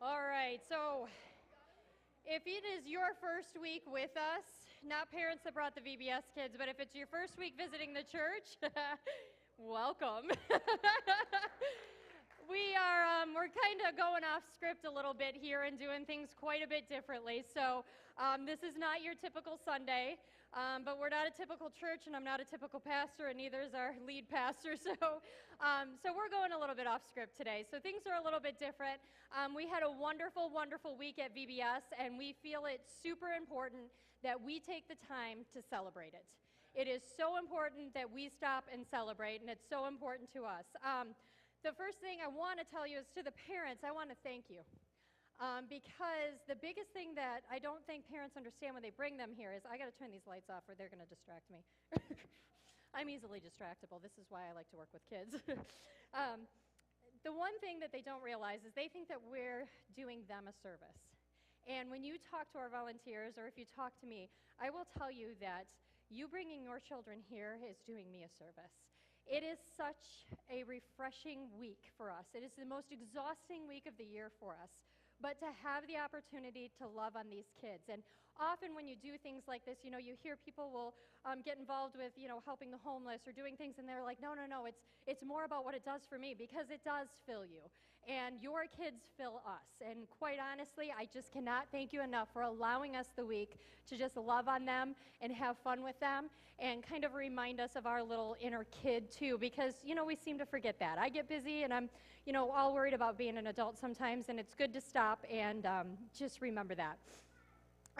All right, so if it is your first week with us, not parents that brought the VBS kids, but if it's your first week visiting the church, welcome. We're kind of going off script a little bit here and doing things quite a bit differently. So this is not your typical Sunday, but we're not a typical church, and I'm not a typical pastor, and neither is our lead pastor. So we're going a little bit off script today. So things are a little bit different. We had a wonderful, wonderful week at VBS, and we feel it's super important that we take the time to celebrate it. It is so important that we stop and celebrate, and it's so important to us. The first thing I want to tell you is to the parents, I want to thank you. Because the biggest thing that I don't think parents understand when they bring them here is I got to turn these lights off or they're going to distract me. I'm easily distractible. This is why I like to work with kids. The one thing that they don't realize is they think that we're doing them a service. And when you talk to our volunteers or if you talk to me, I will tell you that you bringing your children here is doing me a service. It is such a refreshing week for us. It is the most exhausting week of the year for us. But to have the opportunity to love on these kids. And often when you do things like this, you hear people will get involved with, helping the homeless or doing things, and they're like, no, it's more about what it does for me, because it does fill you. And your kids fill us. And quite honestly, I just cannot thank you enough for allowing us the week to just love on them and have fun with them and kind of remind us of our little inner kid too, because, we seem to forget that. I get busy and I'm, all worried about being an adult sometimes, and it's good to stop and just remember that.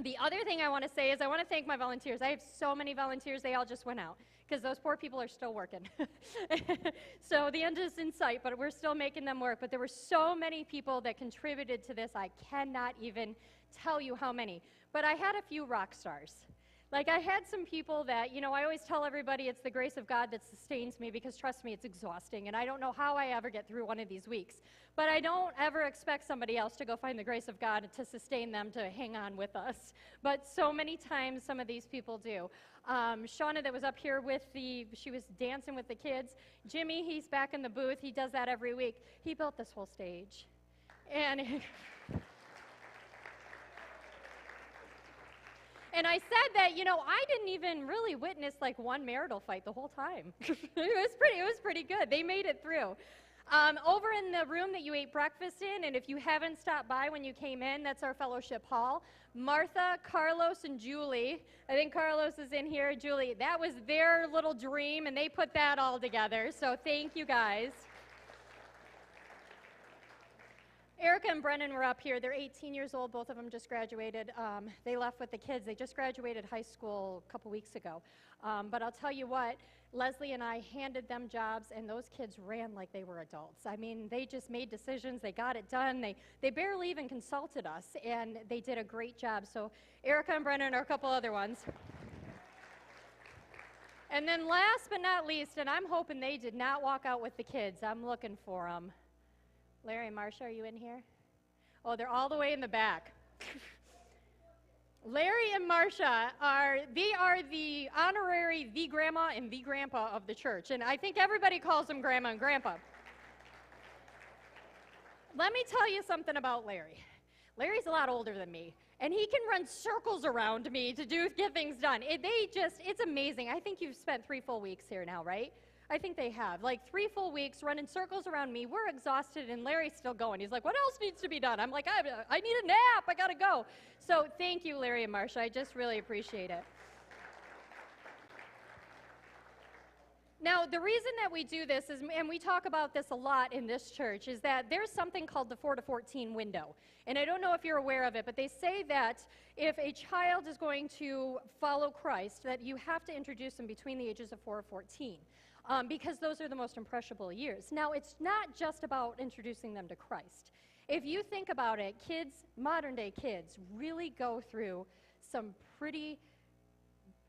The other thing I want to say is I want to thank my volunteers. I have so many volunteers, they all just went out because those poor people are still working. So the end is in sight, but we're still making them work. But there were so many people that contributed to this, I cannot even tell you how many. But I had a few rock stars. Like, I had some people that, I always tell everybody it's the grace of God that sustains me, because trust me, it's exhausting, and I don't know how I ever get through one of these weeks. But I don't ever expect somebody else to go find the grace of God to sustain them to hang on with us. But so many times some of these people do. Shauna that was up here she was dancing with the kids. Jimmy, he's back in the booth. He does that every week. He built this whole stage. And I said that, I didn't even really witness like one marital fight the whole time. It was pretty good. They made it through. Over in the room that you ate breakfast in, and if you haven't stopped by when you came in, that's our fellowship hall. Martha, Carlos, and Julie, I think Carlos is in here, Julie, that was their little dream, and they put that all together, so thank you guys. Erica and Brennan were up here. They're 18 years old. Both of them just graduated. They left with the kids. They just graduated high school a couple weeks ago. But I'll tell you what, Leslie and I handed them jobs, and those kids ran like they were adults. I mean, they just made decisions. They got it done. They barely even consulted us, and they did a great job. So Erica and Brennan are a couple other ones. And then last but not least, and I'm hoping they did not walk out with the kids. I'm looking for them. Larry and Marcia, are you in here? Oh, they're all the way in the back. Larry and Marcia are the honorary the grandma and the grandpa of the church, and I think everybody calls them grandma and grandpa. Let me tell you something about Larry. Larry's a lot older than me, and he can run circles around me to get things done. It's amazing. I think you've spent 3 full weeks here now, right? I think they have. Like 3 full weeks running circles around me. We're exhausted, and Larry's still going. He's like, what else needs to be done? I'm like, I need a nap. I got to go. So thank you, Larry and Marcia. I just really appreciate it. Now, the reason that we do this is, and we talk about this a lot in this church, is that there's something called the 4 to 14 window. And I don't know if you're aware of it, but they say that if a child is going to follow Christ, that you have to introduce them between the ages of 4 or 14. Because those are the most impressionable years. Now, it's not just about introducing them to Christ. If you think about it, modern-day kids really go through some pretty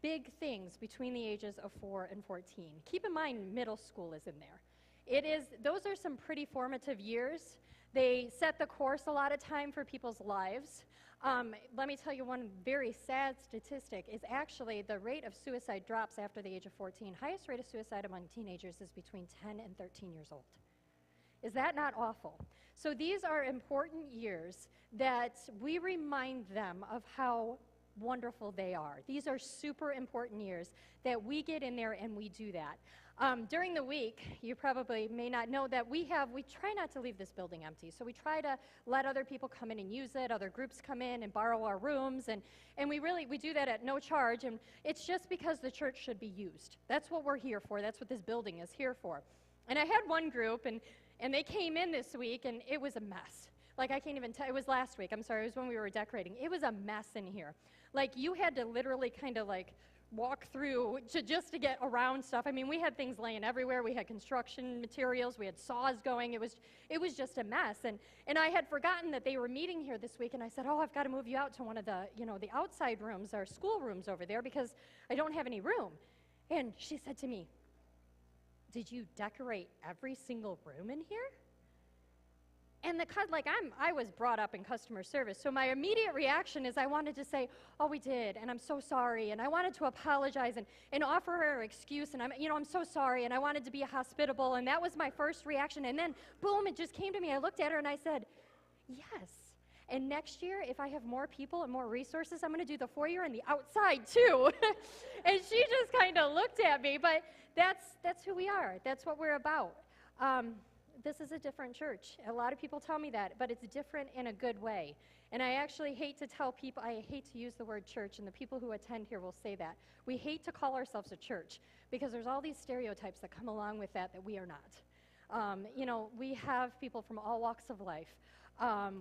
big things between the ages of 4 and 14. Keep in mind, middle school is in there. Those are some pretty formative years. They set the course a lot of time for people's lives. Let me tell you one very sad statistic is actually the rate of suicide drops after the age of 14. Highest rate of suicide among teenagers is between 10 and 13 years old. Is that not awful? So these are important years that we remind them of how wonderful they are. These are super important years that we get in there and we do that. During the week, you probably may not know that we try not to leave this building empty. So we try to let other people come in and use it, other groups come in and borrow our rooms, and we do that at no charge, and it's just because the church should be used. That's what we're here for. That's what this building is here for. And I had one group, and they came in this week, and it was a mess. Like, I can't even tell. It was last week. I'm sorry. It was when we were decorating. It was a mess in here. Like, you had to literally kind of, like, walk through just to get around stuff. I mean, we had things laying everywhere. We had construction materials. We had saws going. It was just a mess. And I had forgotten that they were meeting here this week, and I said, I've got to move you out to one of the, the outside rooms, our school rooms over there, because I don't have any room. And she said to me, did you decorate every single room in here? And I was brought up in customer service, so my immediate reaction is I wanted to say, oh, we did, and I'm so sorry, and I wanted to apologize and offer her an excuse, and I'm so sorry, and I wanted to be hospitable, and that was my first reaction, and then, boom, it just came to me. I looked at her, and I said, yes, and next year, if I have more people and more resources, I'm going to do the foyer and the outside, too. And she just kind of looked at me, but that's who we are. That's what we're about. This is a different church. A lot of people tell me that, but it's different in a good way. And I actually hate to tell people, I hate to use the word church, and the people who attend here will say that. We hate to call ourselves a church because there's all these stereotypes that come along with that we are not. We have people from all walks of life.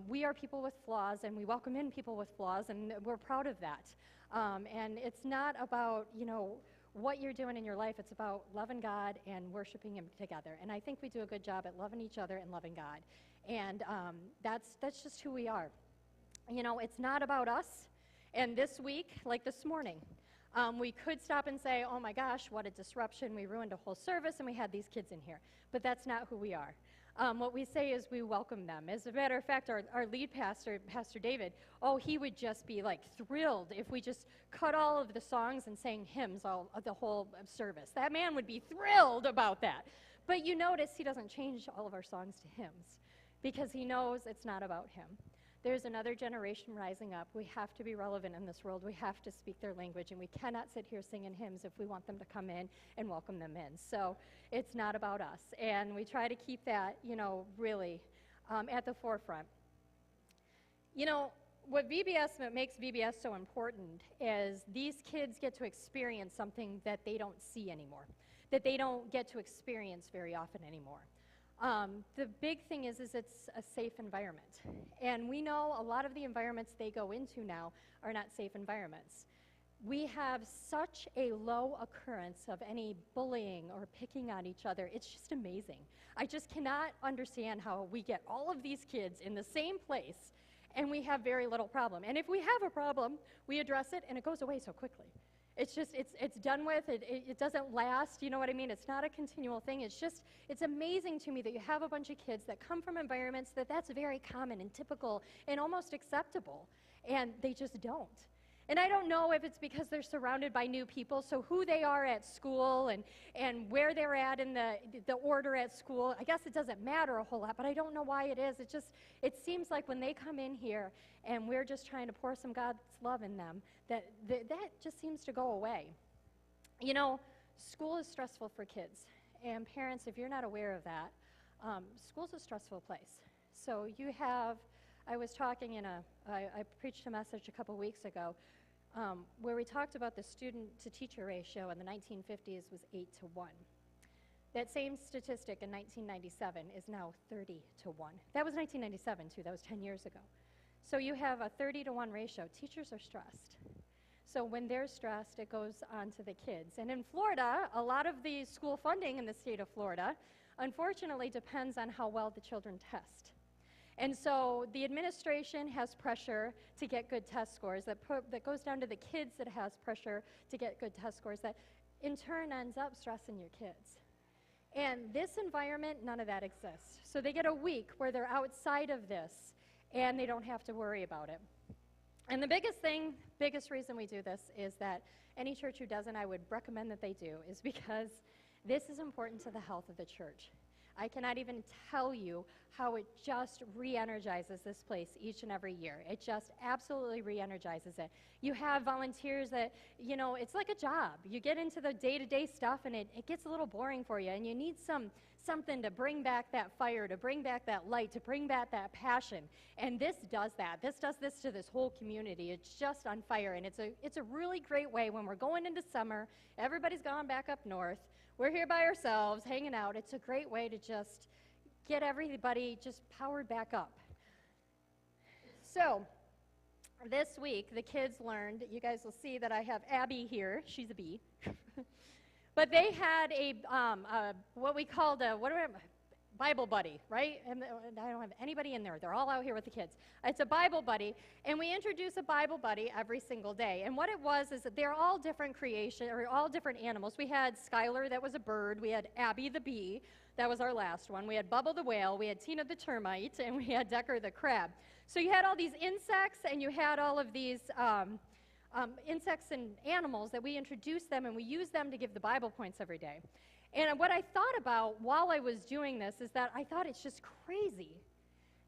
We are people with flaws, and we welcome in people with flaws, and we're proud of that. And it's not about, what you're doing in your life. It's about loving God and worshiping Him together. And I think we do a good job at loving each other and loving God. And that's just who we are. It's not about us. And this week, like this morning, we could stop and say, oh my gosh, what a disruption. We ruined a whole service and we had these kids in here. But that's not who we are. What we say is we welcome them. As a matter of fact, our lead pastor, Pastor David, he would just be like thrilled if we just cut all of the songs and sang hymns the whole service. That man would be thrilled about that. But you notice he doesn't change all of our songs to hymns because he knows it's not about him. There's another generation rising up. We have to be relevant in this world. We have to speak their language, and we cannot sit here singing hymns if we want them to come in and welcome them in. So it's not about us, and we try to keep that, really at the forefront. What makes VBS so important is these kids get to experience something that they don't see anymore, that they don't get to experience very often anymore. The big thing is it's a safe environment. And we know a lot of the environments they go into now are not safe environments. We have such a low occurrence of any bullying or picking on each other. It's just amazing. I just cannot understand how we get all of these kids in the same place and we have very little problem. And if we have a problem, we address it and it goes away so quickly. It's just, it's done with, it doesn't last, you know what I mean? It's not a continual thing. It's amazing to me that you have a bunch of kids that come from environments that's very common and typical and almost acceptable, and they just don't. And I don't know if it's because they're surrounded by new people, so who they are at school and where they're at in the order at school, I guess it doesn't matter a whole lot, but I don't know why it is. It seems like when they come in here and we're just trying to pour some God's love in them, that just seems to go away. School is stressful for kids, and parents, if you're not aware of that, school's a stressful place. So I was talking I preached a message a couple weeks ago where we talked about the student-to-teacher ratio in the 1950s was 8-1. That same statistic in 1997 is now 30-1. That was 1997, too. That was 10 years ago. So you have a 30-1 ratio. Teachers are stressed. So when they're stressed, it goes on to the kids. And in Florida, a lot of the school funding in the state of Florida, unfortunately, depends on how well the children test. And so the administration has pressure to get good test scores that goes down to the kids that has pressure to get good test scores that in turn ends up stressing your kids. And this environment, none of that exists. So they get a week where they're outside of this and they don't have to worry about it. And the biggest reason we do this is that any church who doesn't, I would recommend that they do, is because this is important to the health of the church. I cannot even tell you how it just re-energizes this place each and every year. It just absolutely re-energizes it. You have volunteers that, you know, it's like a job. You get into the day-to-day stuff, and it gets a little boring for you, and you need something to bring back that fire, to bring back that light, to bring back that passion. And this does that. This does this to this whole community. It's just on fire, and it's a really great way when we're going into summer. Everybody's gone back up north. We're here by ourselves, hanging out. It's a great way to just get everybody just powered back up. So this week, the kids learned, you guys will see that I have Abby here. She's a bee. But they had what we called a Bible buddy, right? And I don't have anybody in there. They're all out here with the kids. It's a Bible buddy, and we introduce a Bible buddy every single day. And what it was is that they're all different all different animals. We had Skylar, that was a bird. We had Abby the bee. That was our last one. We had Bubble the whale. We had Tina the termite, and we had Decker the crab. So you had all these insects, and you had all of these insects and animals that we introduced them, and we use them to give the Bible points every day. And what I thought about while I was doing this is that I thought it's just crazy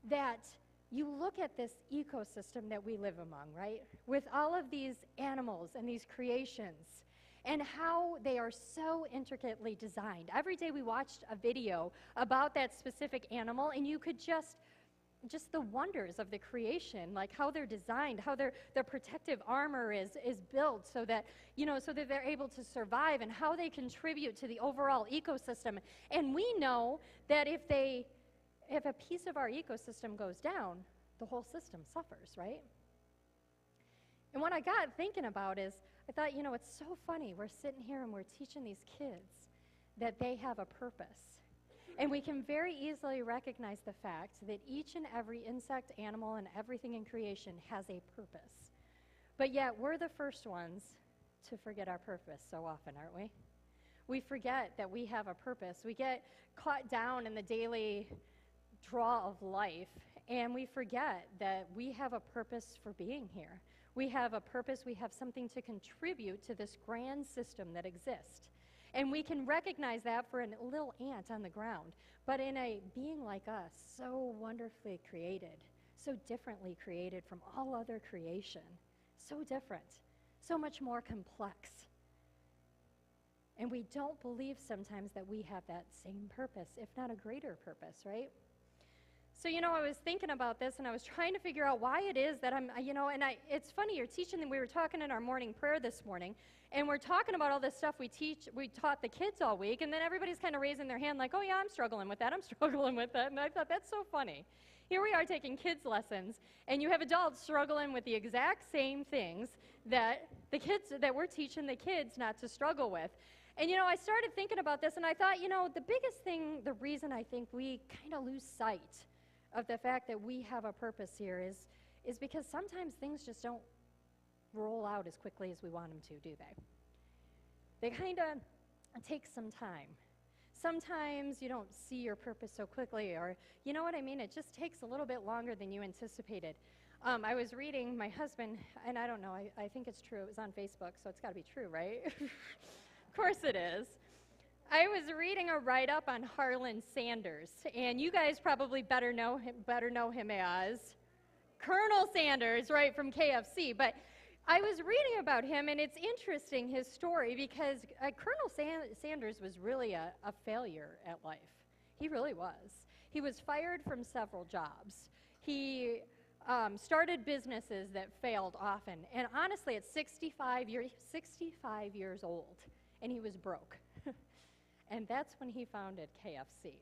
that you look at this ecosystem that we live among, right? With all of these animals and these creations and how they are so intricately designed. Every day we watched a video about that specific animal, and you could just the wonders of the creation, like how they're designed, how their protective armor is built so that, you know, so that they're able to survive, and how they contribute to the overall ecosystem. And we know that if a piece of our ecosystem goes down, the whole system suffers, right? And what I got thinking about is, I thought, you know, it's so funny. We're sitting here and we're teaching these kids that they have a purpose. And we can very easily recognize the fact that each and every insect, animal, and everything in creation has a purpose. But yet, we're the first ones to forget our purpose so often, aren't we? We forget that we have a purpose. We get caught down in the daily draw of life, and we forget that we have a purpose for being here. We have a purpose. We have something to contribute to this grand system that exists. And we can recognize that for a little ant on the ground, but in a being like us, so wonderfully created, so differently created from all other creation, so different, so much more complex. And we don't believe sometimes that we have that same purpose, if not a greater purpose, right? So, you know, I was thinking about this, and I was trying to figure out why it is that it's funny, you're teaching, and we were talking in our morning prayer this morning, and we're talking about all this stuff we taught the kids all week, and then everybody's kind of raising their hand like, oh yeah, I'm struggling with that, and I thought, that's so funny. Here we are taking kids' lessons, and you have adults struggling with the exact same things that we're teaching the kids not to struggle with. And, you know, I started thinking about this, and I thought, you know, the reason I think we kind of lose sight of the fact that we have a purpose here is because sometimes things just don't roll out as quickly as we want them to, do they? They kind of take some time. Sometimes you don't see your purpose so quickly, or, you know what I mean? It just takes a little bit longer than you anticipated. I was reading, my husband, and I don't know, I think it's true. It was on Facebook, so it's got to be true, right? Of course it is. I was reading a write-up on Harlan Sanders, and you guys probably better know him as Colonel Sanders, right, from KFC. But I was reading about him, and it's interesting, his story, because Colonel Sanders was really a failure at life. He really was. He was fired from several jobs. He started businesses that failed often. And honestly, at 65 years old, and he was broke. And that's when he founded KFC.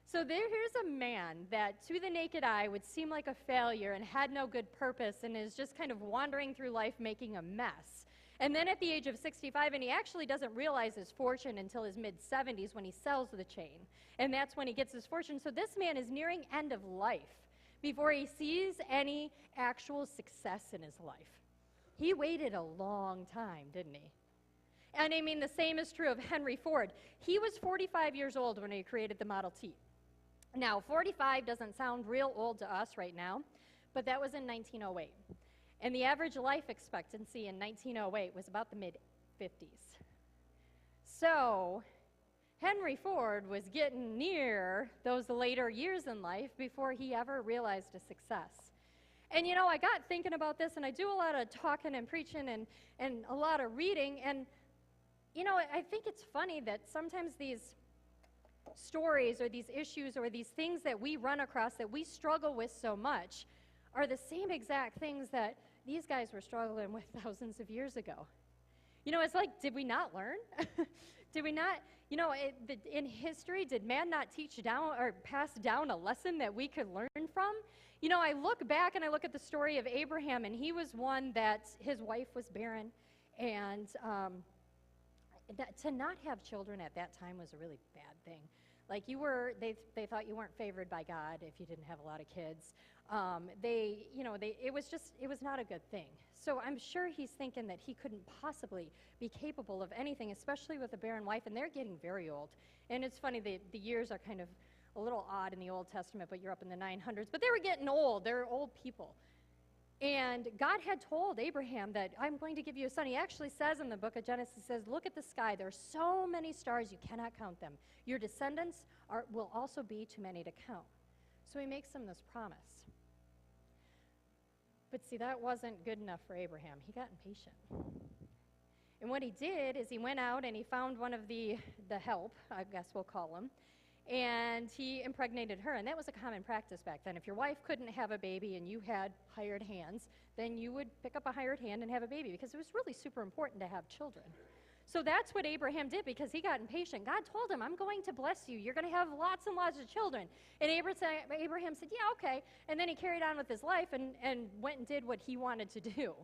So here's a man that to the naked eye would seem like a failure and had no good purpose and is just kind of wandering through life making a mess. And then at the age of 65, and he actually doesn't realize his fortune until his mid-70s when he sells the chain. And that's when he gets his fortune. So this man is nearing end of life before he sees any actual success in his life. He waited a long time, didn't he? And I mean, the same is true of Henry Ford. He was 45 years old when he created the Model T. Now, 45 doesn't sound real old to us right now, but that was in 1908. And the average life expectancy in 1908 was about the mid-50s. So, Henry Ford was getting near those later years in life before he ever realized a success. And I got thinking about this, and I do a lot of talking and preaching and a lot of reading, and I think it's funny that sometimes these stories or these issues or these things that we run across that we struggle with so much are the same exact things that these guys were struggling with thousands of years ago. It's like, did we not learn? Did we not, in history, did man not teach down or pass down a lesson that we could learn from? I look back and I look at the story of Abraham, and he was one that his wife was barren, and to not have children at that time was a really bad thing. Like they thought you weren't favored by God if you didn't have a lot of kids. It was not a good thing. So I'm sure he's thinking that he couldn't possibly be capable of anything, especially with a barren wife, and they're getting very old. And it's funny, the years are kind of a little odd in the Old Testament, but you're up in the 900s. But they were getting old. They're old people. And God had told Abraham that I'm going to give you a son. He actually says in the book of Genesis, says, look at the sky. There are so many stars you cannot count them. Your descendants will also be too many to count. So he makes them this promise. But see, that wasn't good enough for Abraham. He got impatient. And what he did is he went out and he found one of the help, I guess we'll call him, and he impregnated her. And that was a common practice back then. If your wife couldn't have a baby and you had hired hands, then you would pick up a hired hand and have a baby, because it was really super important to have children. So that's what Abraham did, because he got impatient. God told him, I'm going to bless you. You're going to have lots and lots of children. And Abraham said, yeah, okay. And then he carried on with his life and went and did what he wanted to do.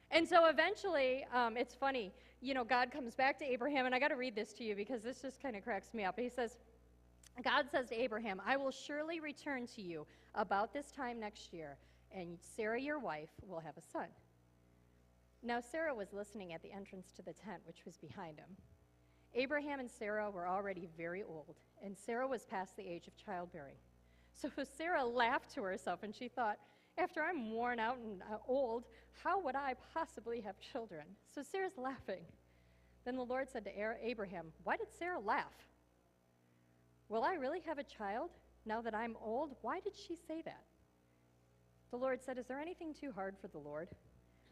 And so eventually, it's funny, God comes back to Abraham, and I got to read this to you because this just kind of cracks me up. He says, God says to Abraham, I will surely return to you about this time next year, and Sarah, your wife, will have a son. Now Sarah was listening at the entrance to the tent, which was behind him. Abraham and Sarah were already very old, and Sarah was past the age of childbearing. So Sarah laughed to herself, and she thought, after I'm worn out and old, how would I possibly have children? So Sarah's laughing. Then the Lord said to Abraham, why did Sarah laugh? Will I really have a child now that I'm old? Why did she say that? The Lord said, is there anything too hard for the Lord?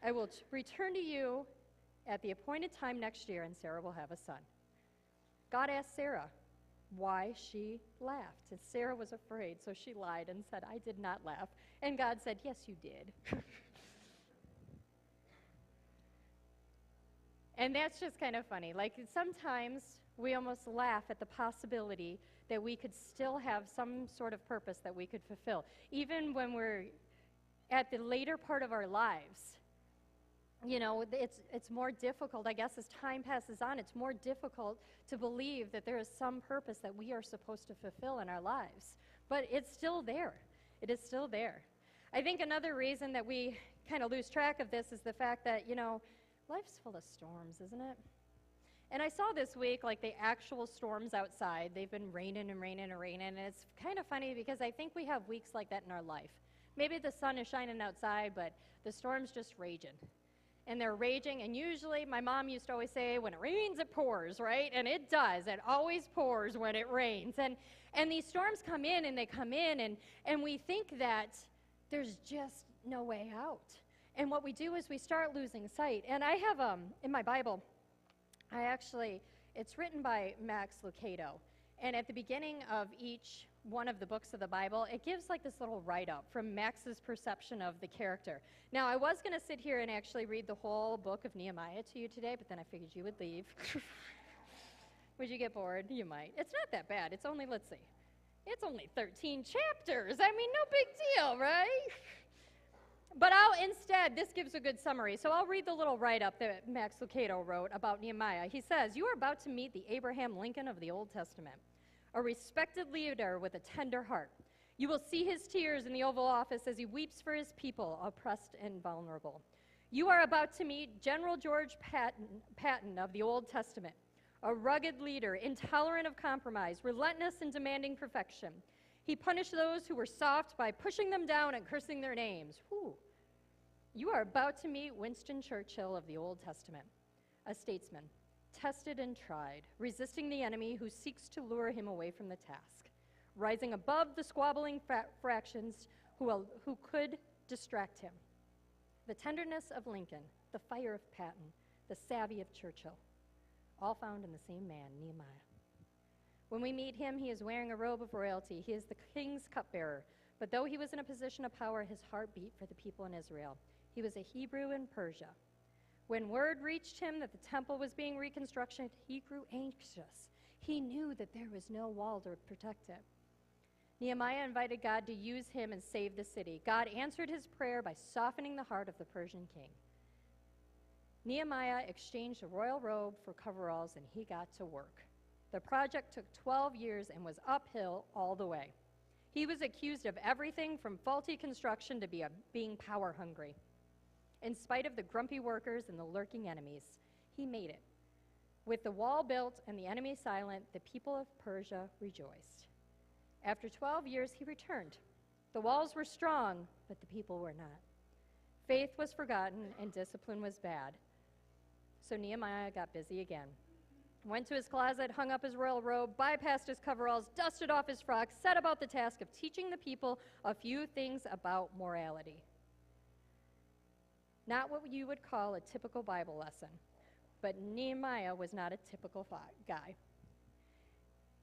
I will return to you at the appointed time next year, and Sarah will have a son. God asked Sarah why she laughed. And Sarah was afraid, so she lied and said, I did not laugh. And God said, yes, you did. And that's just kind of funny. Like, sometimes we almost laugh at the possibility that we could still have some sort of purpose that we could fulfill. Even when we're at the later part of our lives, it's more difficult, I guess, as time passes on, it's more difficult to believe that there is some purpose that we are supposed to fulfill in our lives. But it's still there. It is still there. I think another reason that we kind of lose track of this is the fact that, life's full of storms, isn't it? And I saw this week, like, the actual storms outside. They've been raining and raining and raining, and it's kind of funny because I think we have weeks like that in our life. Maybe the sun is shining outside, but the storm's just raging. And they're raging, and usually my mom used to always say, when it rains, it pours, right? And it does. It always pours when it rains. And these storms come in, and they come in, and we think that there's just no way out. And what we do is we start losing sight. And I have, in my Bible, it's written by Max Lucado. And at the beginning of each one of the books of the Bible, it gives like this little write-up from Max's perception of the character. Now, I was going to sit here and actually read the whole book of Nehemiah to you today, but then I figured you would leave. Would you get bored? You might. It's not that bad. It's only, let's see, it's only 13 chapters. I mean, no big deal, right? But this gives a good summary. So I'll read the little write-up that Max Lucado wrote about Nehemiah. He says, you are about to meet the Abraham Lincoln of the Old Testament, a respected leader with a tender heart. You will see his tears in the Oval Office as he weeps for his people, oppressed and vulnerable. You are about to meet General George Patton of the Old Testament, a rugged leader, intolerant of compromise, relentless in demanding perfection. He punished those who were soft by pushing them down and cursing their names. Whew. You are about to meet Winston Churchill of the Old Testament, a statesman, tested and tried, resisting the enemy who seeks to lure him away from the task, rising above the squabbling fractions who could distract him. The tenderness of Lincoln, the fire of Patton, the savvy of Churchill, all found in the same man, Nehemiah. When we meet him, he is wearing a robe of royalty. He is the king's cupbearer. But though he was in a position of power, his heart beat for the people in Israel. He was a Hebrew in Persia. When word reached him that the temple was being reconstructed, he grew anxious. He knew that there was no wall to protect it. Nehemiah invited God to use him and save the city. God answered his prayer by softening the heart of the Persian king. Nehemiah exchanged a royal robe for coveralls, and he got to work. The project took 12 years and was uphill all the way. He was accused of everything from faulty construction to being power hungry. In spite of the grumpy workers and the lurking enemies, he made it. With the wall built and the enemy silent, the people of Persia rejoiced. After 12 years, he returned. The walls were strong, but the people were not. Faith was forgotten and discipline was bad. So Nehemiah got busy again. Went to his closet, hung up his royal robe, bypassed his coveralls, dusted off his frock, set about the task of teaching the people a few things about morality. Not what you would call a typical Bible lesson, but Nehemiah was not a typical guy.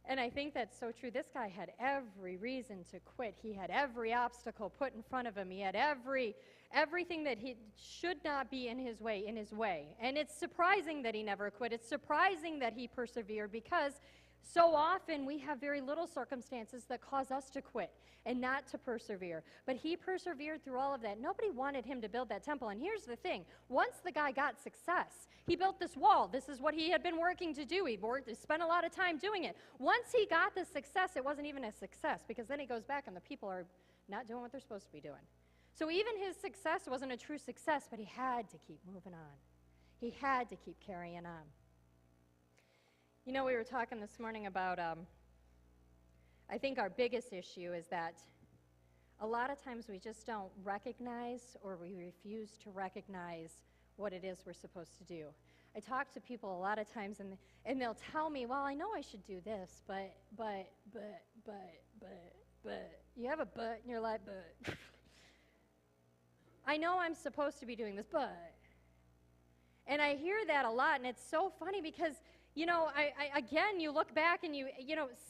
And I think that's so true. This guy had every reason to quit. He had every obstacle put in front of him. He had everything that he should not be in his way. And it's surprising that he never quit. It's surprising that he persevered, because so often we have very little circumstances that cause us to quit and not to persevere. But he persevered through all of that. Nobody wanted him to build that temple. And here's the thing. Once the guy got success, he built this wall. This is what he had been working to do. He spent a lot of time doing it. Once he got the success, it wasn't even a success, because then he goes back and the people are not doing what they're supposed to be doing. So even his success wasn't a true success, but he had to keep moving on. He had to keep carrying on. You know, we were talking this morning about, I think our biggest issue is that a lot of times we just don't recognize, or we refuse to recognize what it is we're supposed to do. I talk to people a lot of times, and they'll tell me, well, I know I should do this, but, you have a but in your life, but. I know I'm supposed to be doing this, but. And I hear that a lot, and it's so funny because, you know, again, you look back and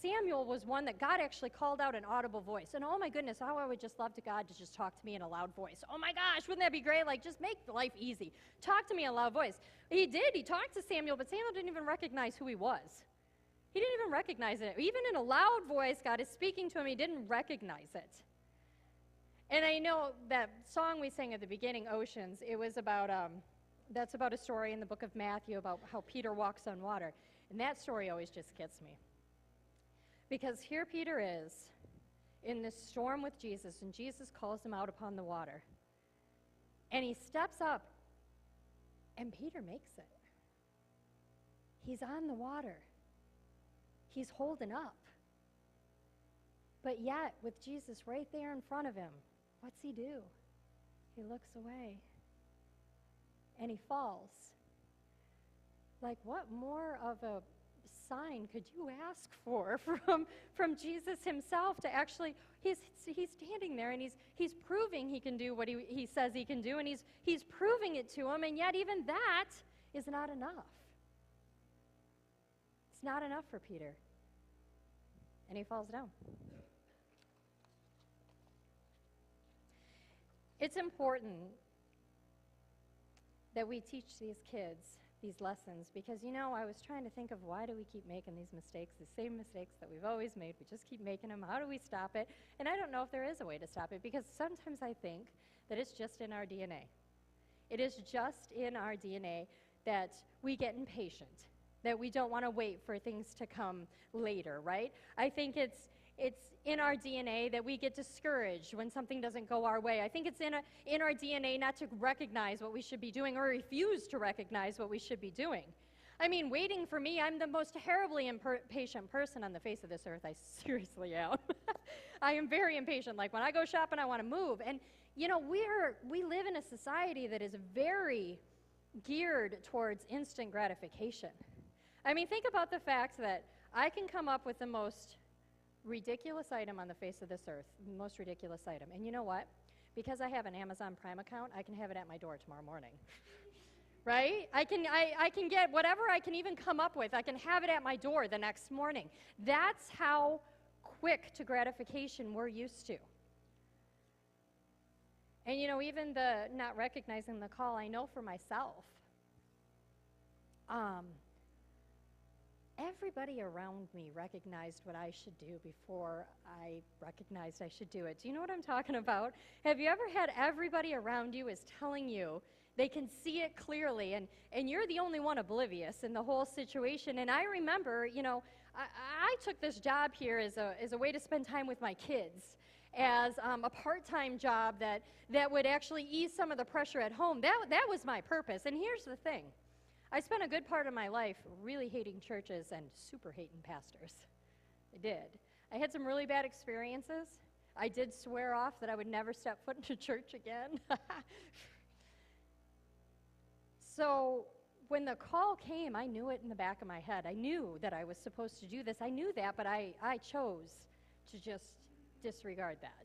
Samuel was one that God actually called out an audible voice. And oh my goodness, how I would just love to God to just talk to me in a loud voice. Oh my gosh, wouldn't that be great? Like, just make life easy. Talk to me in a loud voice. He did. He talked to Samuel, but Samuel didn't even recognize who he was. He didn't even recognize it. Even in a loud voice, God is speaking to him. He didn't recognize it. And I know that song we sang at the beginning, Oceans, it was about, that's about a story in the book of Matthew about how Peter walks on water. And that story always just gets me. Because here Peter is in this storm with Jesus, and Jesus calls him out upon the water. And he steps up, and Peter makes it. He's on the water. He's holding up. But yet, with Jesus right there in front of him, what's he do? He looks away. And he falls. Like, what more of a sign could you ask for from Jesus himself to actually, he's standing there, and he's proving he can do what he says he can do, and he's proving it to him, and yet even that is not enough. It's not enough for Peter. And he falls down. It's important that we teach these kids these lessons, because, you know, I was trying to think of, why do we keep making these mistakes, the same mistakes that we've always made? We just keep making them. How do we stop it? And I don't know if there is a way to stop it, because sometimes I think that it's just in our DNA. It is just in our DNA that we get impatient, that we don't want to wait for things to come later, right? I think it's in our DNA that we get discouraged when something doesn't go our way. I think it's in our DNA not to recognize what we should be doing, or refuse to recognize what we should be doing. I mean, waiting for me, I'm the most terribly impatient person on the face of this earth. I seriously am. I am very impatient. Like, when I go shopping, I want to move. And, you know, we live in a society that is very geared towards instant gratification. I mean, think about the fact that I can come up with the most ridiculous item on the face of this earth, the most ridiculous item. And you know what? Because I have an Amazon Prime account, I can have it at my door tomorrow morning. Right? I can get whatever I can even come up with, I can have it at my door the next morning. That's how quick to gratification we're used to. And you know, even the not recognizing the call, I know for myself, everybody around me recognized what I should do before I recognized I should do it. Do you know what I'm talking about? Have you ever had everybody around you is telling you they can see it clearly, and you're the only one oblivious in the whole situation? And I remember, you know, I took this job here as a way to spend time with my kids, as a part-time job that would actually ease some of the pressure at home. That was my purpose. And here's the thing. I spent a good part of my life really hating churches and super hating pastors. I did. I had some really bad experiences. I did swear off that I would never step foot into church again. So when the call came, I knew it in the back of my head. I knew that I was supposed to do this. I knew that, but I chose to just disregard that.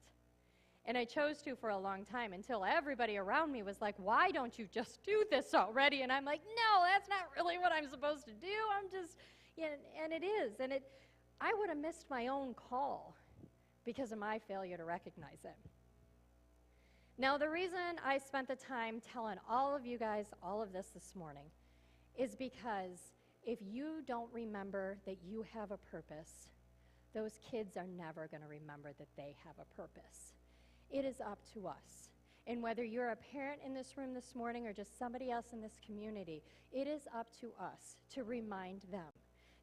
And I chose to for a long time until everybody around me was like, why don't you just do this already? And I'm like, no, that's not really what I'm supposed to do. I'm just, you know, and it is. And I would have missed my own call because of my failure to recognize it. Now, the reason I spent the time telling all of you guys all of this morning is because if you don't remember that you have a purpose, those kids are never going to remember that they have a purpose. It is up to us. And whether you're a parent in this room this morning or just somebody else in this community, it is up to us to remind them.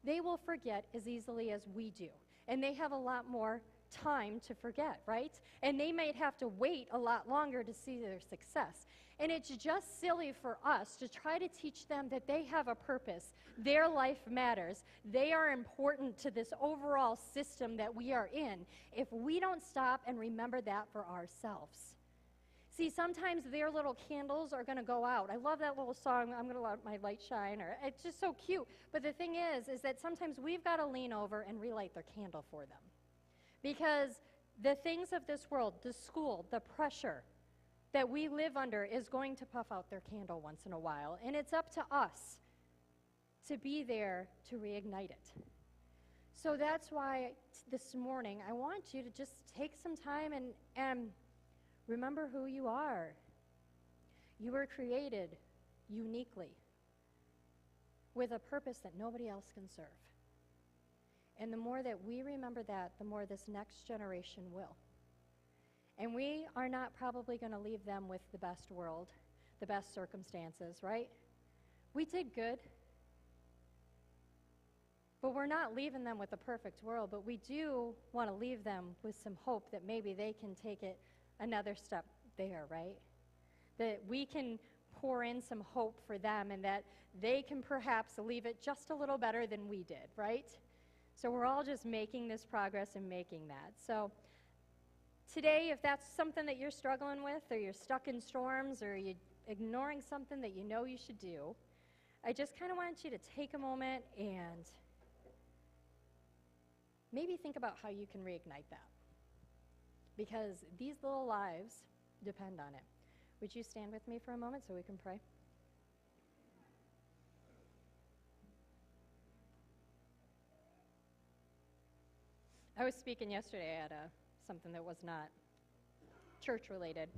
They will forget as easily as we do. And they have a lot more time to forget, right? And they might have to wait a lot longer to see their success. And it's just silly for us to try to teach them that they have a purpose. Their life matters. They are important to this overall system that we are in if we don't stop and remember that for ourselves. See, sometimes their little candles are going to go out. I love that little song, I'm going to let my light shine, or it's just so cute. But the thing is that sometimes we've got to lean over and relight their candle for them. Because the things of this world, the school, the pressure that we live under is going to puff out their candle once in a while. And it's up to us to be there to reignite it. So that's why this morning I want you to just take some time and remember who you are. You were created uniquely with a purpose that nobody else can serve. And the more that we remember that, the more this next generation will. And we are not probably going to leave them with the best world, the best circumstances, right? We did good. But we're not leaving them with a perfect world, but we do want to leave them with some hope that maybe they can take it another step there, right? That we can pour in some hope for them and that they can perhaps leave it just a little better than we did, right? So we're all just making this progress and making that. So today, if that's something that you're struggling with, or you're stuck in storms, or you're ignoring something that you know you should do, I just kind of want you to take a moment and maybe think about how you can reignite that. Because these little lives depend on it. Would you stand with me for a moment so we can pray? I was speaking yesterday at something that was not church-related.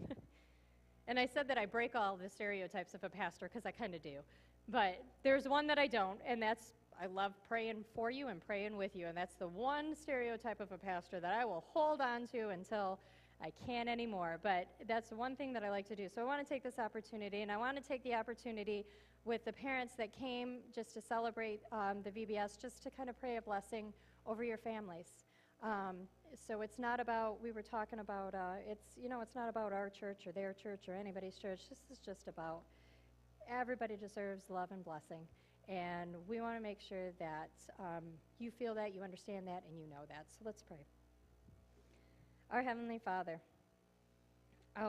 And I said that I break all the stereotypes of a pastor, because I kind of do. But there's one that I don't, and that's I love praying for you and praying with you. And that's the one stereotype of a pastor that I will hold on to until I can't anymore. But that's the one thing that I like to do. So I want to take this opportunity, and I want to take the opportunity with the parents that came just to celebrate the VBS, just to kind of pray a blessing over your families. So it's not about, we were talking about, it's not about our church or their church or anybody's church. This is just about everybody deserves love and blessing. And we want to make sure that you feel that, you understand that, and you know that. So let's pray. Our Heavenly Father,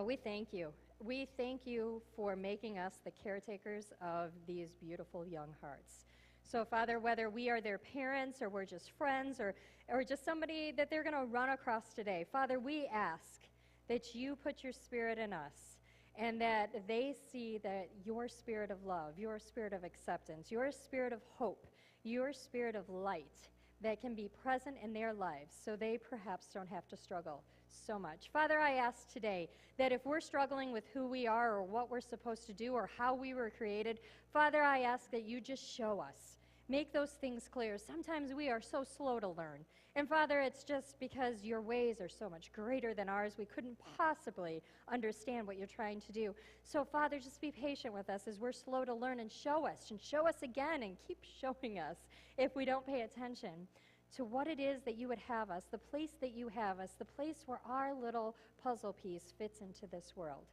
we thank you. We thank you for making us the caretakers of these beautiful young hearts. So, Father, whether we are their parents or we're just friends or just somebody that they're going to run across today, Father, we ask that you put your Spirit in us and that they see that your spirit of love, your spirit of acceptance, your spirit of hope, your spirit of light that can be present in their lives so they perhaps don't have to struggle so much. Father, I ask today that if we're struggling with who we are or what we're supposed to do or how we were created, Father, I ask that you just show us. Make those things clear. Sometimes we are so slow to learn. And Father, it's just because your ways are so much greater than ours, we couldn't possibly understand what you're trying to do. So Father, just be patient with us as we're slow to learn and show us again and keep showing us if we don't pay attention to what it is that you would have us, the place that you have us, the place where our little puzzle piece fits into this world.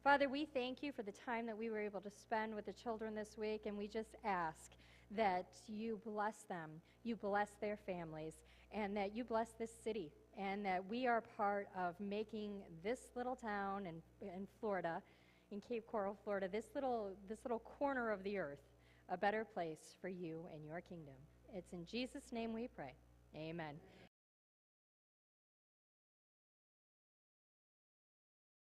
Father, we thank you for the time that we were able to spend with the children this week, and we just ask that you bless them, you bless their families, and that you bless this city, and that we are part of making this little town in Florida, in Cape Coral, Florida, this little corner of the earth, a better place for you and your kingdom. It's in Jesus' name we pray. Amen.